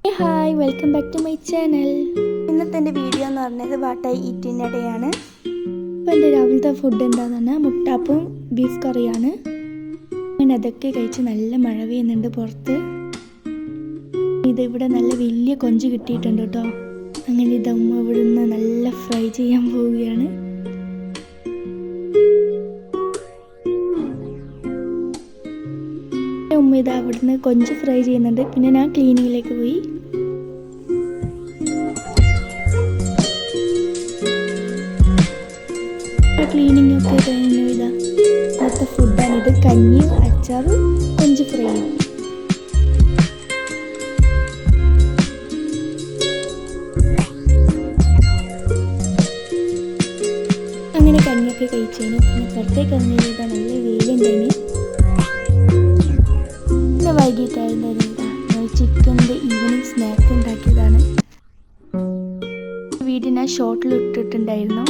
Hi, welcome back to my channel. ഇന്നത്തെ എൻ്റെ video എന്ന് പറഞ്ഞത് വാട്ട് ഐ ഈറ്റിൻ്റെ ഇടയാണ്. അപ്പോൾ എൻ്റെ രാവിലത്തെ ഫുഡ് എന്താണെന്ന് പറഞ്ഞാൽ മുട്ടാപ്പും ബീഫ് കറിയാണ്. അങ്ങനെ അതൊക്കെ കഴിച്ച് നല്ല മഴ പെയ്യുന്നുണ്ട് പുറത്ത്. ഇവിടെ നല്ല വലിയ കൊഞ്ച് കിട്ടിയിട്ടുണ്ട് കേട്ടോ. അങ്ങനെ ഇതമ്മ ഇവിടുന്ന് നല്ല ഫ്രൈ ചെയ്യാൻ പോവുകയാണ്. ഉമ്മ ഇത് അവിടുന്ന് കൊഞ്ച് ഫ്രൈ ചെയ്യുന്നുണ്ട്. പിന്നെ ഞാൻ ക്ലീനിങ്ങിലേക്ക് പോയി. ക്ലീനിങ് ഒക്കെ കഴിഞ്ഞു. ഇതാ ഇന്നത്തെ ഫുഡാണിത്. കഞ്ഞിയും അച്ചാറും കൊഞ്ച് ഫ്രൈയും. അങ്ങനെ കഞ്ഞിയൊക്കെ കഴിച്ചതിന് പിന്നെ പുറത്തേക്ക് ഇറങ്ങി. ഇതാ നല്ല വെയിലുണ്ടായിന്. പിന്നെ വൈകിട്ടായിരുന്നു ചിക്കൻ്റെ ഈവനിങ് സ്നാക്ക് ഉണ്ടാക്കിയതാണ്. വീഡിയോ ഞാൻ ഷോർട്ടിൽ ഇട്ടിട്ടുണ്ടായിരുന്നു.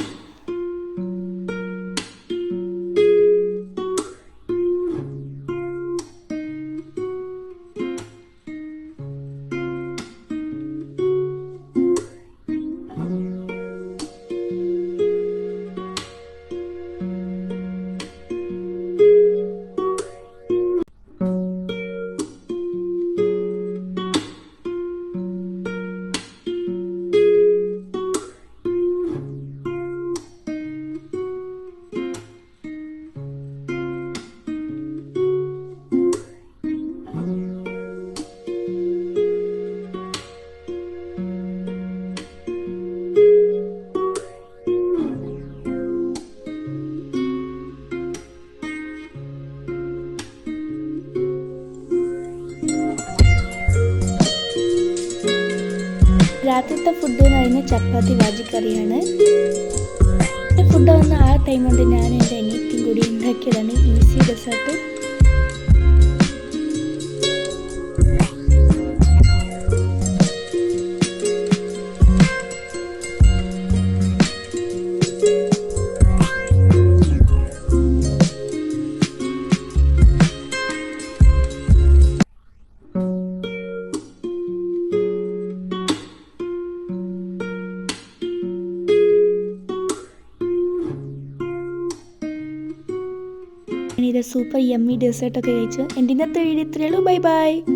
രാത്രിത്തെ ഫുഡ് എന്ന് പറയുന്നത് ചപ്പാത്തി വാജിക്കറിയാണ്. ഫുഡ് വന്ന ആ ടൈം കൊണ്ട് ഞാൻ എൻ്റെ അനിയത്തിയും കൂടി ഉണ്ടാക്കിയതാണ് ഈസി ഡെസേർട്ട്. ഇത് സൂപ്പർ യമ്മി ഡെസേർട്ടൊക്കെ കഴിച്ചു. എൻ്റെ ഇന്നത്തെ വീഡിയോ ഇത്രയേ ഉള്ളൂ. Bye bye.